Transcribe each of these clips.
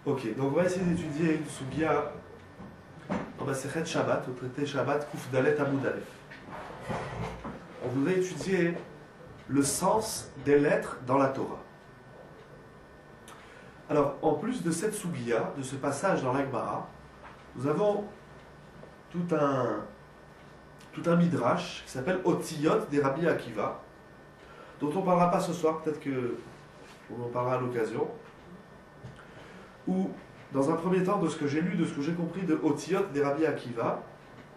Ok, donc on va essayer d'étudier une Sugia dans Masechet Shabbat, au traité Shabbat, Kouf Dalet Amud Aleph. On voudrait étudier le sens des lettres dans la Torah. Alors, en plus de cette Sugia, de ce passage dans l'Agmara, nous avons tout un midrash qui s'appelle Otiyot des Rabbi Akiva, dont on ne parlera pas ce soir, peut-être qu'on en parlera à l'occasion, où, dans un premier temps, de ce que j'ai lu, de ce que j'ai compris de Otiyot des Rabbi Akiva,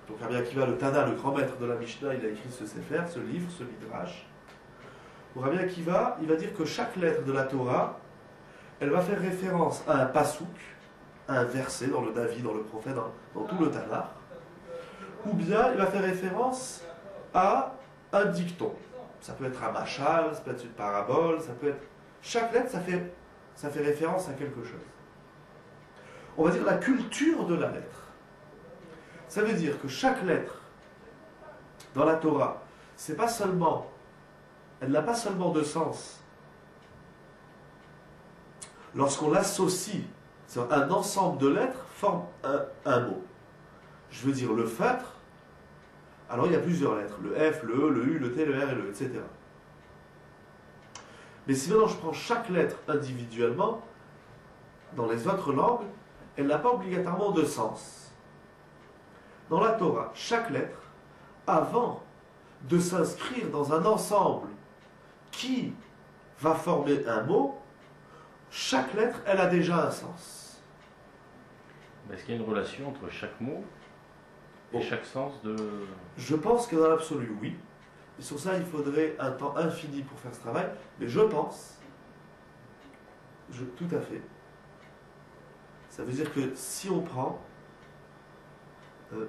donc Rabbi Akiva, le Tana, le grand maître de la Mishnah, il a écrit ce Sefer, ce livre, ce midrash. Pour Rabbi Akiva, il va dire que chaque lettre de la Torah, elle va faire référence à un pasouk, à un verset dans le David, dans le prophète, dans tout le Tanakh, ou bien il va faire référence à un dicton. Ça peut être un machal, ça peut être une parabole, ça peut être... Chaque lettre, ça fait référence à quelque chose. On va dire la culture de la lettre. Ça veut dire que chaque lettre dans la Torah, c'est pas seulement... Elle n'a pas seulement de sens lorsqu'on l'associe, un ensemble de lettres forme un mot. Je veux dire le feutre, alors il y a plusieurs lettres, le F, le E, le U, le T, le R et le E, etc. Mais si maintenant je prends chaque lettre individuellement, dans les autres langues, elle n'a pas obligatoirement de sens. Dans la Torah, chaque lettre, avant de s'inscrire dans un ensemble qui va former un mot, chaque lettre, elle a déjà un sens. Est-ce qu'il y a une relation entre chaque mot et chaque sens de... Je pense que dans l'absolu, oui. Et sur ça, il faudrait un temps infini pour faire ce travail. Mais je pense, tout à fait. Ça veut dire que si on prend,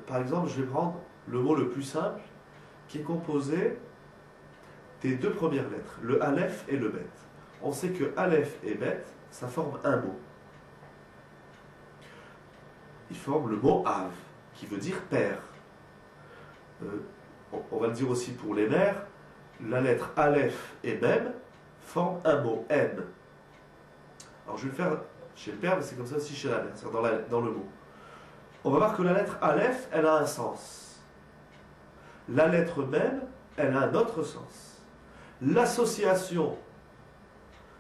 par exemple, je vais prendre le mot le plus simple, qui est composé des deux premières lettres, le Aleph et le Bet. On sait que Aleph et Bet, ça forme un mot. Ils forment le mot Av, qui veut dire père. On va le dire aussi pour les mères, la lettre Aleph et Mem forment un mot, M. Alors je vais le faire chez le père, mais c'est comme ça aussi chez la mère, c'est-à-dire dans le mot. On va voir que la lettre Aleph, elle a un sens. La lettre Mem, elle a un autre sens. L'association,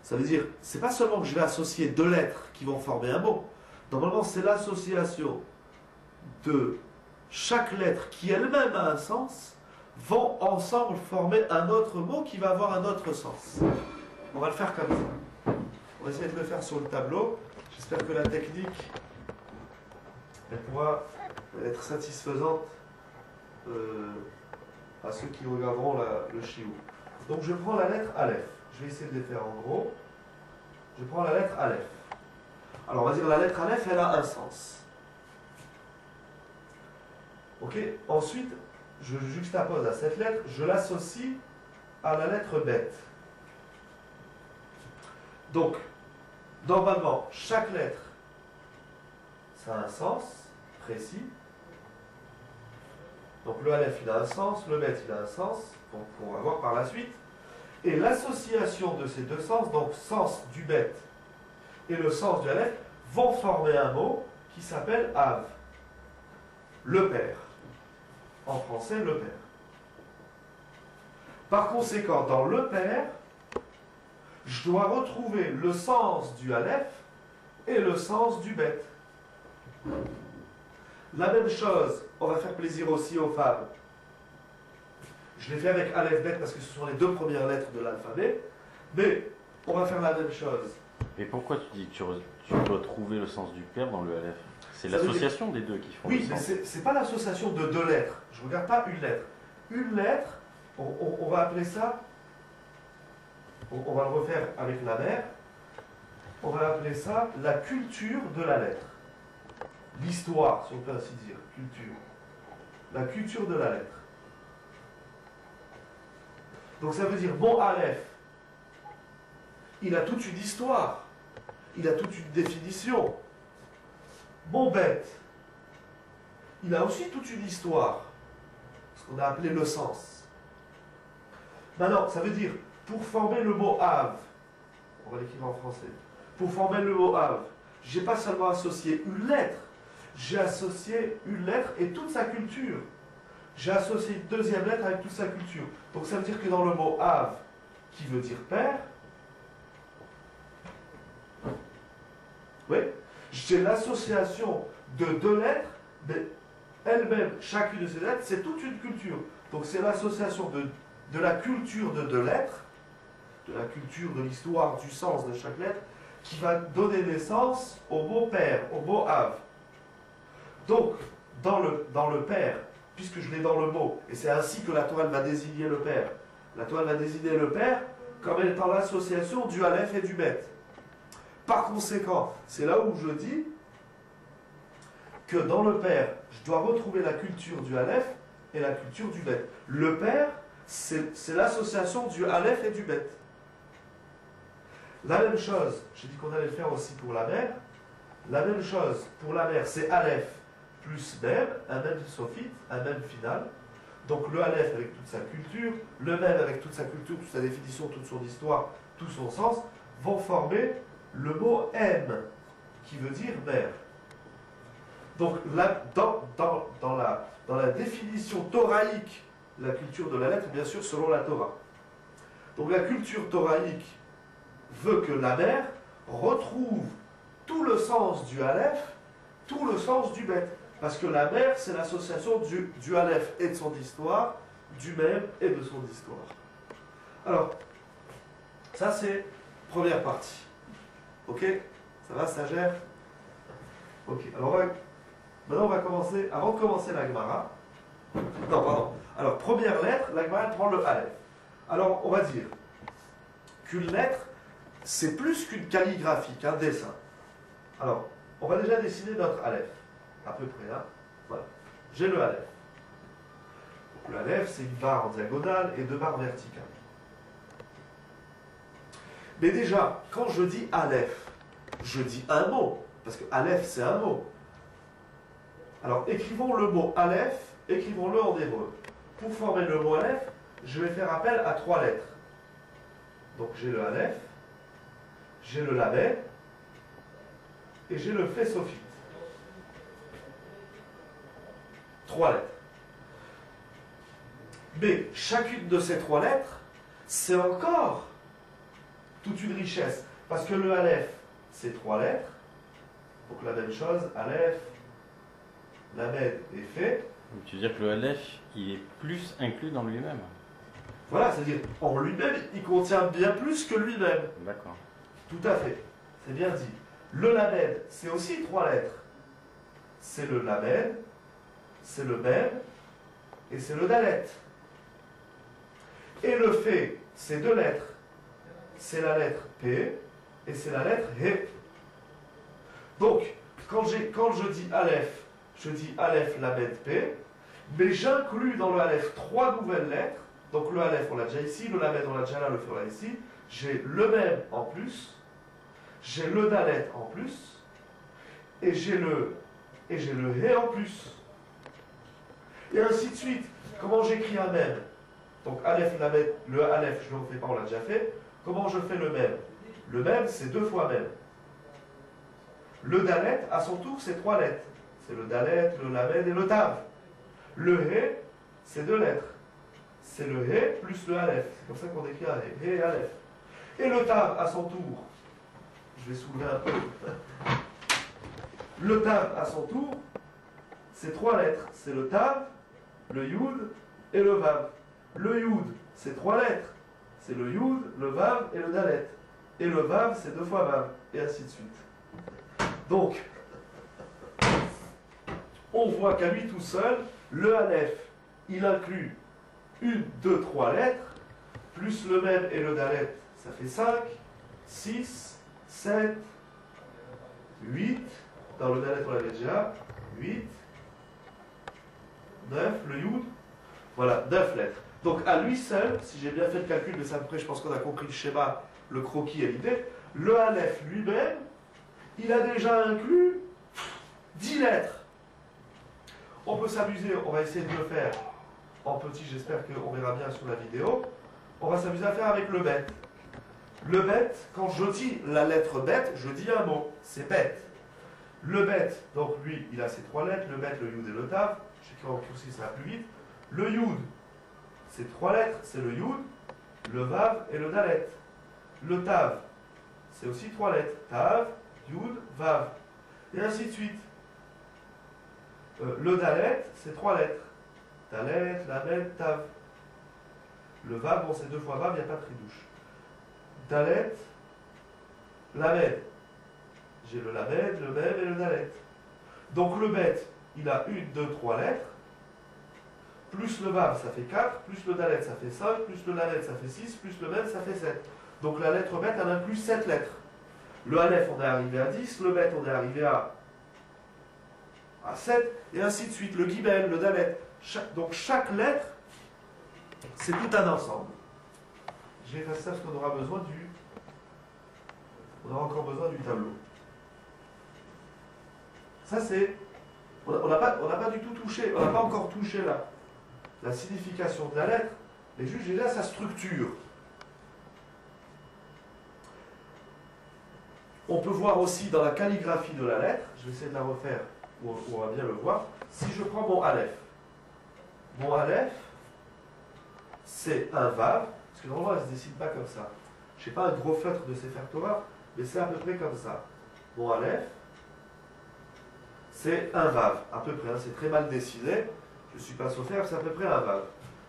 ça veut dire, c'est pas seulement que je vais associer deux lettres qui vont former un mot. Normalement, c'est l'association de chaque lettre qui elle-même a un sens, vont ensemble former un autre mot qui va avoir un autre sens. On va le faire comme ça. On va essayer de le faire sur le tableau. J'espère que la technique, elle pourra être satisfaisante à ceux qui regarderont le shiur. Donc je prends la lettre Aleph. Je vais essayer de les faire en gros. Je prends la lettre Aleph. Alors on va dire la lettre Aleph, elle a un sens. Ok. Ensuite, je juxtapose à cette lettre, je l'associe à la lettre Bet. Donc, normalement, chaque lettre, ça a un sens précis. Donc le Aleph, il a un sens, le Bet, il a un sens, donc on va voir par la suite. Et l'association de ces deux sens, donc sens du Bet et le sens du Aleph, vont former un mot qui s'appelle Av, le père. En français, le père. Par conséquent, dans le père, je dois retrouver le sens du Aleph et le sens du Bet. La même chose, on va faire plaisir aussi aux femmes. Je l'ai fait avec Aleph Bet parce que ce sont les deux premières lettres de l'alphabet, mais on va faire la même chose. Et pourquoi tu dis que tu dois trouver le sens du père dans le Aleph? C'est l'association des deux qui font le sens. Oui, mais c'est pas l'association de deux lettres. Je ne regarde pas une lettre. Une lettre, on va appeler ça, on va le refaire avec la mère, on va appeler ça la culture de la lettre. L'histoire, si on peut ainsi dire, culture. La culture de la lettre. Donc ça veut dire, mon Aleph, il a toute une histoire, il a toute une définition. Mon Bet, il a aussi toute une histoire, ce qu'on a appelé le sens. Maintenant, ça veut dire, pour former le mot Av, on va l'écrire en français, pour former le mot Av, j'ai pas seulement associé une lettre, j'ai associé une lettre et toute sa culture. J'ai associé une deuxième lettre avec toute sa culture. Donc ça veut dire que dans le mot Av, qui veut dire père, oui, j'ai l'association de deux lettres, mais elles-mêmes, chacune de ces lettres, c'est toute une culture. Donc c'est l'association de la culture de deux lettres, de la culture, de l'histoire, du sens de chaque lettre, qui va donner naissance au mot père, au mot Av. Donc, dans le père, puisque je l'ai dans le mot, et c'est ainsi que la Torah va désigner le père. La Torah va désigner le père comme étant l'association du Aleph et du Bet. Par conséquent, c'est là où je dis que dans le père, je dois retrouver la culture du Aleph et la culture du Bet. Le père, c'est l'association du Aleph et du Bet. La même chose, j'ai dit qu'on allait le faire aussi pour la mère. La même chose pour la mère, c'est Aleph plus Mem, un même sophite, un même final. Donc le Aleph avec toute sa culture, le Mem avec toute sa culture, toute sa définition, toute son histoire, tout son sens, vont former le mot M, qui veut dire mère. Donc là, dans la définition thoraïque, la culture de la lettre, bien sûr, selon la Torah. Donc la culture thoraïque veut que la mère retrouve tout le sens du Aleph, tout le sens du Bet. Parce que la mère, c'est l'association du Aleph et de son histoire, du Mem et de son histoire. Alors, ça c'est première partie. Ok? Ça va, stagiaire? Ok, alors maintenant on va commencer, avant de commencer la Gemara. Non, pardon. Alors, première lettre, la Gemara prend le Aleph. Alors, on va dire qu'une lettre, c'est plus qu'une calligraphie, qu'un dessin. Alors, on va déjà dessiner notre Aleph. À peu près là. Voilà. J'ai le Aleph. Donc, l'Aleph, c'est une barre en diagonale et deux barres verticales. Mais déjà, quand je dis Aleph, je dis un mot. Parce que Aleph, c'est un mot. Alors, écrivons le mot Aleph, écrivons-le en hébreu. Pour former le mot Aleph, je vais faire appel à trois lettres. Donc, j'ai le Aleph, j'ai le Lamed, et j'ai le Fait sophite. Trois lettres. Mais chacune de ces trois lettres, c'est encore toute une richesse. Parce que le Aleph, c'est trois lettres. Donc la même chose, Aleph, Lamed et Fait. Tu veux dire que le Aleph, il est plus inclus dans lui-même? Voilà, c'est-à-dire, en lui-même, il contient bien plus que lui-même. D'accord. Tout à fait. C'est bien dit. Le Lamed, c'est aussi trois lettres. C'est le Lamed, c'est le Mem, et c'est le Dalet. Et le Fait, c'est deux lettres. C'est la lettre P, et c'est la lettre He. Donc, quand je dis Aleph, je dis Aleph, Lamed, P, mais j'inclus dans le Aleph trois nouvelles lettres. Donc le Aleph, on l'a déjà ici, le Lamed, on l'a déjà là, le Fait, on l'a ici. J'ai le Mem en plus, j'ai le Dalet en plus, et j'ai le He en plus. Et ainsi de suite. Comment j'écris un Mem? Donc Aleph, Lamed, le Aleph, je ne le fais pas, on l'a déjà fait. Comment je fais le Mem? Le Mem, c'est deux fois Mem. Le Dalet, à son tour, c'est trois lettres. C'est le Dalet, le Lamed et le Tav. Le He, c'est deux lettres. C'est le He plus le Aleph. C'est comme ça qu'on écrit un He. He et Aleph. Et le Tav, à son tour, je vais soulever un peu. Le Tav, à son tour, c'est trois lettres. C'est le Tav, le Yud et le Vav. Le Yud, c'est trois lettres. C'est le Yud, le Vav et le Dalet. Et le Vav, c'est deux fois Vav. Et ainsi de suite. Donc, on voit qu'à lui tout seul, le Aleph, il inclut une, deux, trois lettres, plus le Mem et le Dalet, ça fait 5, 6, 7, 8. Dans le Dalet, on l'avait déjà. 8, 9, le Yud. Voilà, 9 lettres. Donc à lui seul, si j'ai bien fait le calcul, mais ça après je pense qu'on a compris le schéma, le croquis et l'idée, le Aleph lui-même, il a déjà inclus 10 lettres. On peut s'amuser, on va essayer de le faire en petit, j'espère qu'on verra bien sur la vidéo. On va s'amuser à faire avec le Bet. Le Bet, quand je dis la lettre Bet, je dis un mot, c'est Bet. Le bet, donc lui, il a ses trois lettres, le bet, le yud et le tav. J'écris en cursive, ça va plus vite. Le yud, c'est trois lettres, c'est le yud, le vav et le dalet. Le tav, c'est aussi trois lettres, tav, yud, vav. Et ainsi de suite. Le dalet, c'est trois lettres. Dalet, lamed, tav. Le vav, bon, c'est deux fois vav, il n'y a pas de tridouche. Dalet, lamed. J'ai le lamed, le mem et le dalet. Donc le bet, il a une, deux, trois lettres. Plus le vav, ça fait 4, plus le dalet, ça fait 5, plus le lamed, ça fait 6, plus le mem, ça fait 7. Donc la lettre bet, elle inclut 7 lettres. Le aleph, on est arrivé à 10, le bet, on est arrivé à 7, et ainsi de suite. Le gimel, le dalet. Donc chaque lettre, c'est tout un ensemble. Je vais effacer ça parce qu'on aura besoin du... On aura encore besoin du tableau. Ça c'est... On n'a pas du tout touché, on n'a pas encore touché la signification de la lettre, mais juste déjà sa structure. On peut voir aussi dans la calligraphie de la lettre, je vais essayer de la refaire, où on va bien le voir. Si je prends mon aleph, c'est un vav, parce que normalement elle ne se dessine pas comme ça. Je n'ai pas un gros feutre de Sefer Torah, mais c'est à peu près comme ça. Mon aleph, c'est un vav, à peu près, hein, c'est très mal dessiné, je ne suis pas sophère, c'est à peu près un vav.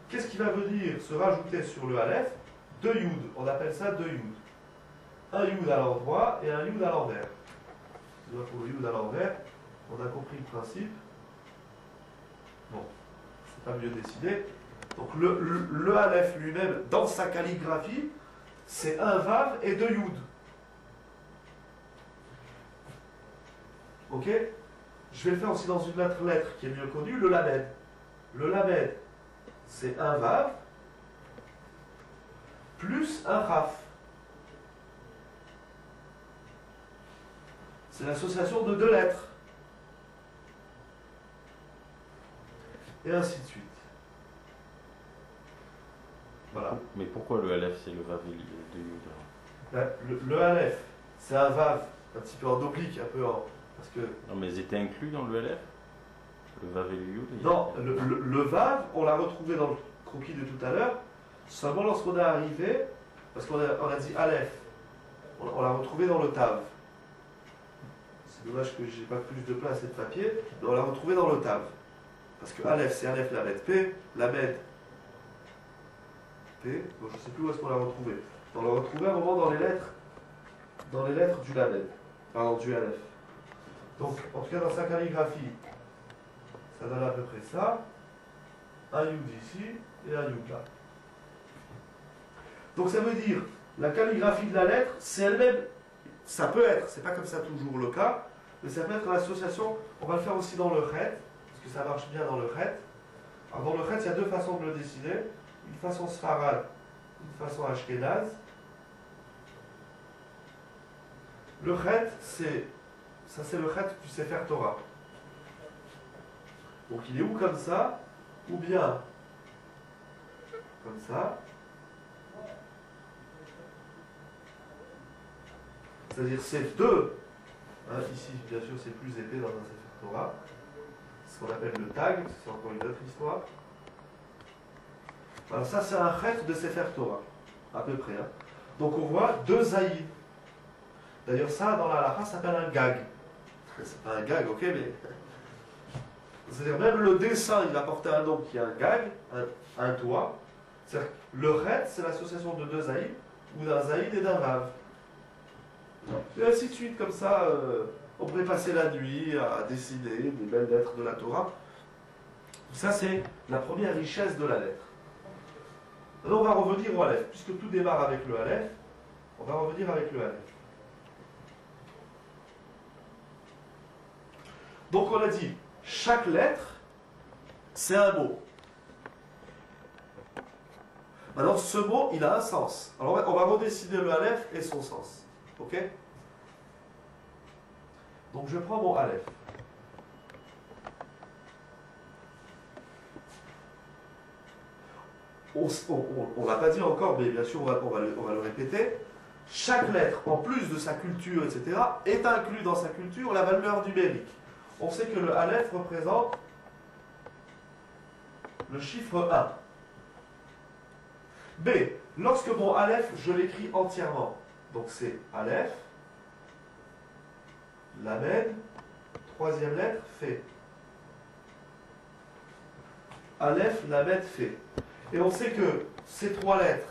Qu'est-ce qui va venir se rajouter sur le aleph? Deux yud, on appelle ça deux yud. Un yud à l'endroit et un yud à l'envers. Pour le yud à l'envers, on a compris le principe. Bon, c'est pas mieux dessiné. Donc le aleph lui-même, dans sa calligraphie, c'est un vav et deux yud. Ok? Je vais le faire aussi dans une autre lettre qui est mieux connue, le lamed. Le lamed, c'est un vav plus un raf. C'est l'association de deux lettres. Et ainsi de suite. Voilà. Mais pourquoi le aleph c'est le vav de yud? Le aleph, c'est un vav un petit peu en oblique, un peu en... Parce que... Non, mais ils étaient inclus dans le aleph? Le vav et le yud? Non, le vav, on l'a retrouvé dans le croquis de tout à l'heure, seulement lorsqu'on est arrivé, parce qu'on a dit aleph, on l'a retrouvé dans le tav. C'est dommage que j'ai pas plus de place et de papier, mais on l'a retrouvé dans le tav. Parce que aleph, c'est aleph, lamed, p, lamed, p, bon, je ne sais plus où est-ce qu'on l'a retrouvé. On l'a retrouvé à un moment dans les lettres du lamed, pardon, du aleph. Donc, en tout cas, dans sa calligraphie, ça donne à peu près ça. Un yud ici et un yud là. Donc, ça veut dire, la calligraphie de la lettre, c'est elle-même, ça peut être, c'est pas comme ça toujours le cas, mais ça peut être l'association, on va le faire aussi dans le chet, parce que ça marche bien dans le chet. Alors, dans le chet, il y a deux façons de le dessiner, une façon sfarad, une façon ashkénaze. Le chet, c'est le chet du Sefer Torah. Donc il est ou comme ça, ou bien comme ça. C'est-à-dire c'est deux. Hein, ici, bien sûr, c'est plus épais dans un Sefer Torah. Ce qu'on appelle le tag, c'est encore une autre histoire. Alors ça, c'est un chet de Sefer Torah, à peu près. Hein. Donc on voit deux zaïd. D'ailleurs, ça, dans la halakha, ça s'appelle un gag. C'est pas un gag, ok, mais... C'est-à-dire, même le dessin, il va porter un nom qui est un gag, un toit. C'est-à-dire, le chet, c'est l'association de deux zaïd, ou d'un zaïd et d'un vav. Et ainsi de suite, comme ça, on pourrait passer la nuit à dessiner des belles lettres de la Torah. Ça, c'est la première richesse de la lettre. Alors, on va revenir au aleph. Puisque tout démarre avec le aleph, on va revenir avec le aleph. Donc on a dit, chaque lettre, c'est un mot. Maintenant, ce mot, il a un sens. Alors on va redessiner le aleph et son sens. Ok? Donc je prends mon aleph. On ne l'a pas dit encore, mais bien sûr, on va le répéter. chaque lettre, en plus de sa culture, etc., est inclus dans sa culture la valeur numérique. On sait que le Aleph représente le chiffre 1. B. Lorsque mon Aleph, je l'écris entièrement. Donc c'est Aleph, Lamed, troisième lettre, Fait. Aleph, Lamed, Fait. Et on sait que ces trois lettres,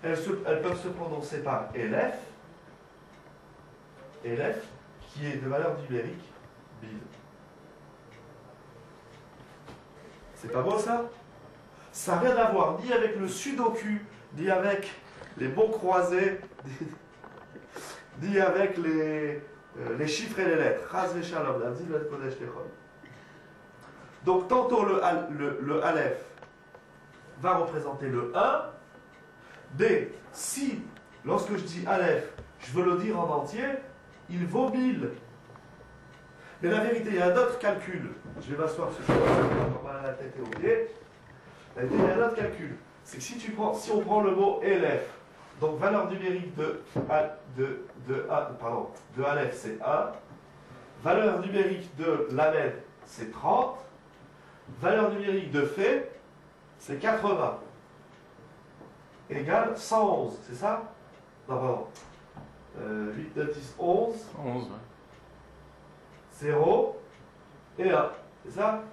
elles peuvent se prononcer par Elef, qui est de valeur numérique, bid. C'est pas beau ça? Ça n'a rien à voir ni avec le sudoku, ni avec les mots croisés, ni avec les chiffres et les lettres. Donc tantôt le Aleph va représenter le 1. B, si, lorsque je dis Aleph, je veux le dire en entier, il vaut 1000. Mais la vérité, il y a un autre calcul. Je vais m'asseoir sur la tête et au pied. La vérité, il y a un autre calcul. C'est que si on prend le mot Elef, donc valeur numérique de Aleph, c'est 1. Valeur numérique de Lamed, c'est 30. Valeur numérique de Fait, c'est 80. Égale 111, c'est ça? Non, pardon. 8, 9, 10, 11. 11, ouais. 0 et 1, c'est ça?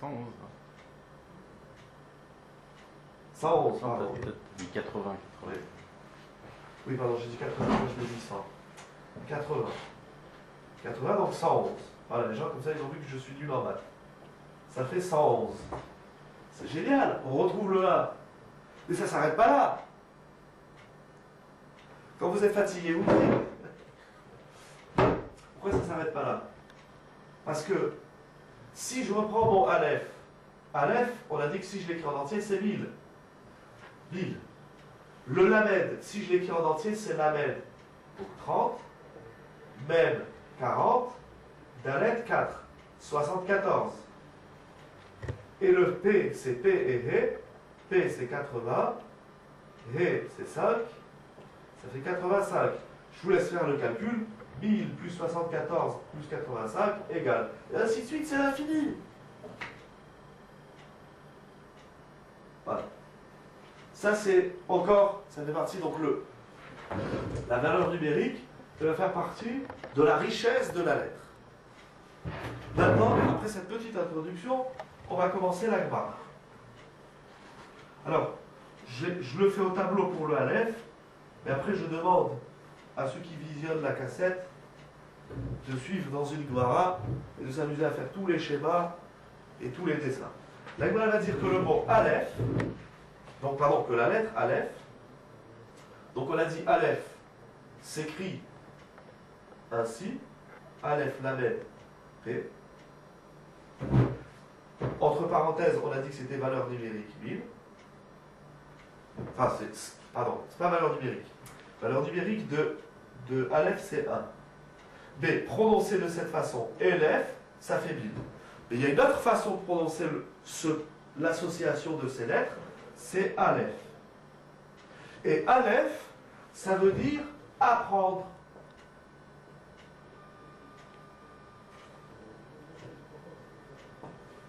111. 111, pardon. Peut-être dit 80. Oui. Oui, pardon, j'ai dit 80, moi je l'ai dit 100. 80. 80, donc 111. Voilà, les gens comme ça, ils ont vu que je suis nul en maths. Ça fait 111. C'est génial, on retrouve le 1. Mais ça ne s'arrête pas là. Quand vous êtes fatigué, vous dites. Pourquoi ça ne s'arrête pas là? Parce que si je reprends mon Aleph, on a dit que si je l'écris en entier, c'est 1000. 1000. Le Lamed, si je l'écris en entier, c'est Lamed. Donc 30. Mem, 40. Dalet, 4. 74. Et le P, c'est P et He. P, c'est 80. He, c'est 5. Ça fait 85. Je vous laisse faire le calcul. 1000 plus 74 plus 85 égale. Et ainsi de suite, c'est l'infini. Voilà. Ça, c'est encore, ça fait partie, donc la valeur numérique, elle va faire partie de la richesse de la lettre. Maintenant, après cette petite introduction, on va commencer la grammaire. Alors, je le fais au tableau pour le Aleph, mais après je demande à ceux qui visionnent la cassette de suivre dans une Gemara et de s'amuser à faire tous les schémas et tous les dessins. La Gemara va dire que le mot Aleph, donc pardon, que la lettre Aleph, donc on a dit Aleph s'écrit ainsi, Aleph Lamed P. Entre parenthèses, on a dit que c'était valeur numérique 1000. Enfin, pardon, c'est pas valeur numérique. Valeur numérique de Aleph, c'est 1. B, prononcé de cette façon, Elef, ça fait 1000. Mais il y a une autre façon de prononcer l'association de ces lettres, c'est Aleph. Et Aleph, ça veut dire apprendre.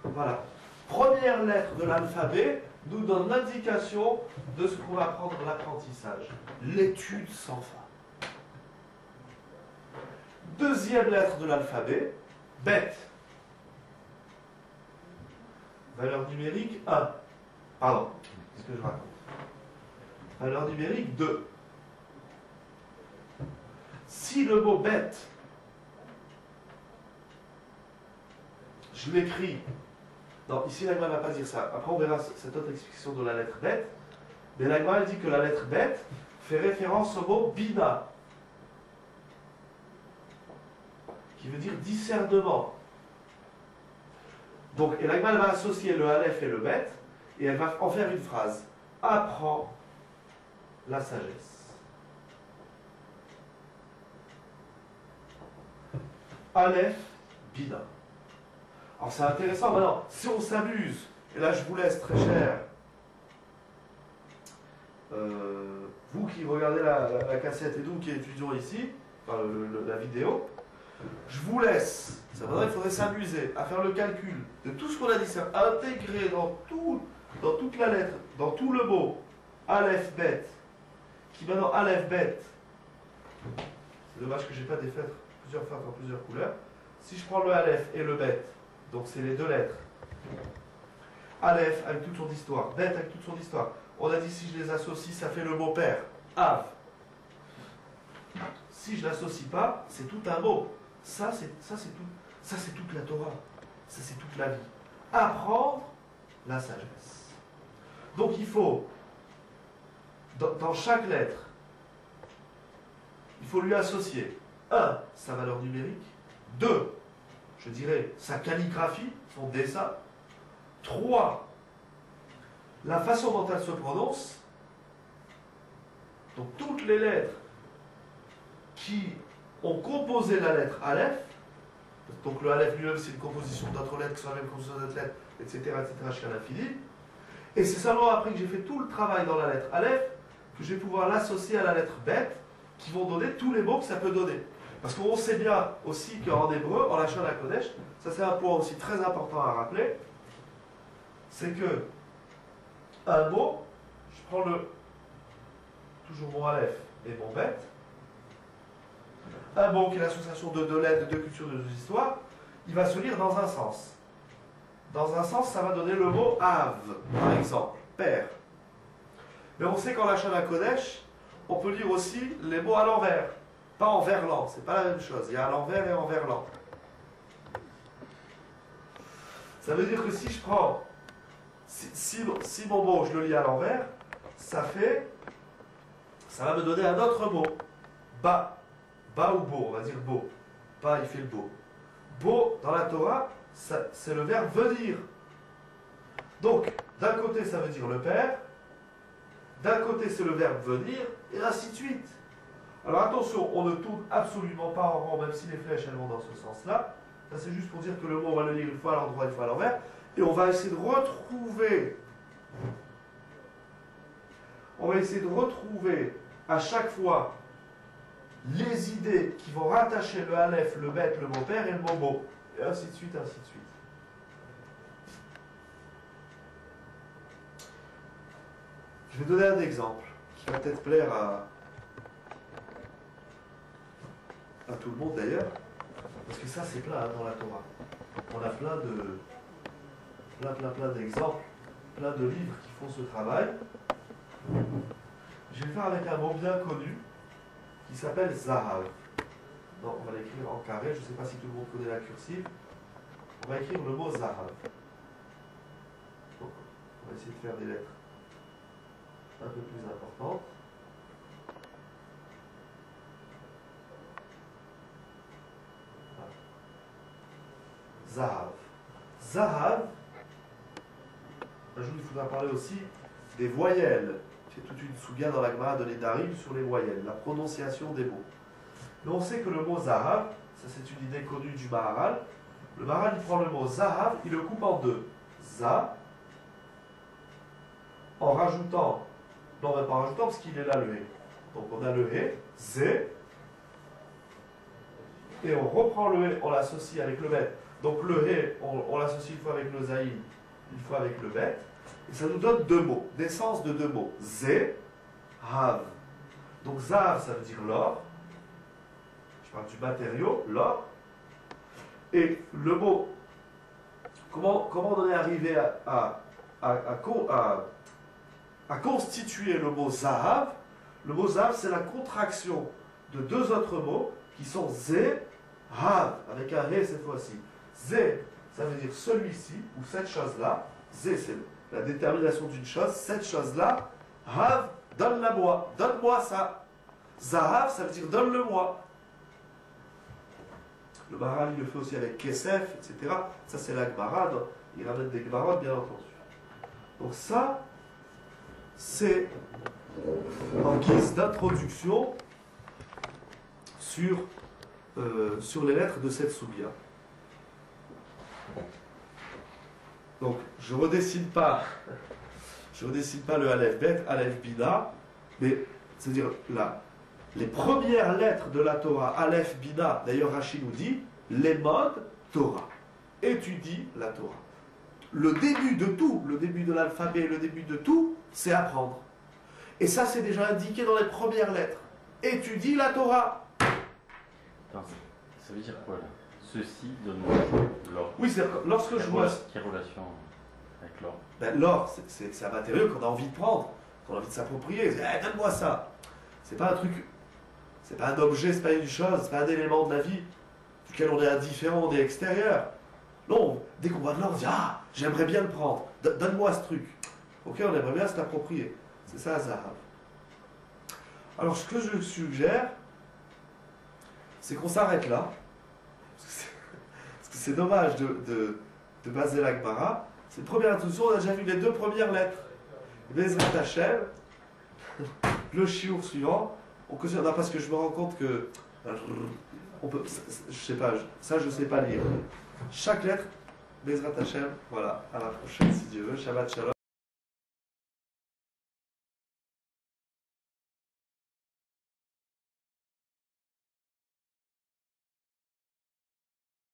Voilà. Première lettre de l'alphabet nous donne l'indication de ce qu'on va apprendre dans l'apprentissage. L'étude sans fin. Deuxième lettre de l'alphabet, Bet. Valeur numérique 1. Pardon, c'est ce que je raconte. Valeur numérique 2. Si le mot bête, je l'écris. Non, ici la Gemara ne va pas dire ça. Après on verra cette autre explication de la lettre bête. Mais la Gemara dit que la lettre bête fait référence au mot bina, qui veut dire discernement. Donc, et la Gemara va associer le Aleph et le Bet, et elle va en faire une phrase. Apprends la sagesse. Aleph, bina. Alors c'est intéressant maintenant, si on s'amuse, et là je vous laisse très cher vous qui regardez la cassette et nous qui étudions ici, enfin la vidéo, je vous laisse, ça veut dire qu'il faudrait s'amuser à faire le calcul de tout ce qu'on a dit, ça, intégrer dans toute la lettre, dans tout le mot, Aleph Bet, qui maintenant Aleph Bet, c'est dommage que j'ai pas des feutres, plusieurs feutres en plusieurs couleurs. Si je prends le Aleph et le Bet, donc c'est les deux lettres, Aleph avec toute son histoire, Bet avec toute son histoire, on a dit si je les associe, ça fait le mot père, Av. Si je ne l'associe pas, c'est tout un mot. Ça, c'est toute la Torah. Ça, c'est toute la vie. Apprendre la sagesse. Donc, il faut, dans chaque lettre, il faut lui associer, 1, sa valeur numérique, 2, je dirais, sa calligraphie, son dessin, 3, la façon dont elle se prononce. Donc, toutes les lettres qui ont composé la lettre Aleph, donc le Aleph lui-même c'est une composition d'autres lettres qui sont la même composition d'autres lettres, etc., jusqu'à l'infini. Et c'est seulement après que j'ai fait tout le travail dans la lettre Aleph que je vais pouvoir l'associer à la lettre Bet, qui vont donner tous les mots que ça peut donner. Parce qu'on sait bien aussi qu'en hébreu, en Lachon HaKodesh, ça c'est un point aussi très important à rappeler, c'est que un mot, je prends toujours mon Aleph et mon Bet, un mot qui est l'association de deux lettres, de deux cultures, de deux histoires, il va se lire dans un sens. Dans un sens, ça va donner le mot Av, par exemple, père. Mais on sait qu'en Lachon HaKodesh, on peut lire aussi les mots à l'envers. Pas en verlan, c'est pas la même chose. Il y a à l'envers et en verlan. Ça veut dire que si je prends, si mon mot, je le lis à l'envers, ça va me donner un autre mot. Ba. Ba ou beau, on va dire beau. Ba, il fait le beau. Beau, dans la Torah, c'est le verbe venir. Donc, d'un côté, ça veut dire le père, d'un côté, c'est le verbe venir, et ainsi de suite. Alors attention, on ne tourne absolument pas en rond, même si les flèches, elles vont dans ce sens-là. Ça, c'est juste pour dire que le mot, on va le lire une fois à l'endroit, une fois à l'envers, et on va essayer de retrouver à chaque fois les idées qui vont rattacher le Aleph, le Bet, le mot père et le mot beau. Et ainsi de suite, ainsi de suite. Je vais donner un exemple qui va peut-être plaire à tout le monde d'ailleurs, parce que ça c'est plein hein, dans la Torah. On a plein d'exemples, plein de livres qui font ce travail. Je vais le faire avec un mot bien connu qui s'appelle Zahav. Non, on va l'écrire en carré, je ne sais pas si tout le monde connaît la cursive. On va écrire le mot Zahav. Donc, on va essayer de faire des lettres un peu plus importantes. Zahav. Zahav, un jour il faudra parler aussi des voyelles. C'est toute une souga dans la Gemara de l'Edarim sur les voyelles, la prononciation des mots. Mais on sait que le mot Zahav, ça c'est une idée connue du Maharal. Le Maharal il prend le mot Zahav, il le coupe en deux. Za, en rajoutant, non même pas en rajoutant parce qu'il est là le He. Donc on a le He, Zé, et on reprend le He, on l'associe avec le Bet. Donc le He, on l'associe une fois avec le Zaïm, une fois avec le Bet. Et ça nous donne deux mots, naissance de deux mots. Zé, Hav. Donc Zav, ça veut dire l'or. Je parle du matériau, l'or. Et le mot, comment on est arrivé à constituer le mot Zahav? Le mot Zahav, c'est la contraction de deux autres mots qui sont Zé, Hav, avec un He cette fois-ci. Zé, ça veut dire celui-ci, ou cette chose-là. Zé, c'est la détermination d'une chose. Cette chose-là, Hav, donne-la-moi. Donne-moi ça. Zahav, ça veut dire donne-le-moi. Le Maharal, il le fait aussi avec Kesef, etc. Ça, c'est la Gemara. Il ramène des Gemarot, bien entendu. Donc ça, c'est en guise d'introduction sur les lettres de cette soubia. Donc, je redessine pas le Aleph Bet, Aleph Bina. Mais, c'est-à-dire, là, les premières lettres de la Torah, Aleph, Bina, d'ailleurs Rashi nous dit, Lemod Torah. Étudie la Torah. Le début de tout, le début de l'alphabet, le début de tout, c'est apprendre. Et ça, c'est déjà indiqué dans les premières lettres. Étudie la Torah. Attends, ça veut dire quoi là? Ceci donne l'or. Oui, c'est lorsque je vois. Quelle relation avec l'or? Ben, l'or, c'est un matériau qu'on a envie de prendre, qu'on a envie de s'approprier. Eh, donne-moi ça. C'est pas un truc, c'est pas un objet, c'est pas une chose, c'est pas un élément de la vie duquel on est indifférent, on est extérieur. Non, dès qu'on voit de l'or, on dit ah, j'aimerais bien le prendre. Donne-moi ce truc. Ok, on aimerait bien se l'approprier. C'est ça, Zahav. Alors, ce que je suggère, c'est qu'on s'arrête là. Parce que c'est dommage de baser la Gemara. C'est une première introduction, on a déjà vu les deux premières lettres. Bezrat Hashem, le chiour suivant. On continue, parce que je me rends compte que on peut, je sais pas, ça je sais pas lire. Chaque lettre, Bezrat Hashem, voilà, à la prochaine si Dieu veut, Shabbat Shalom.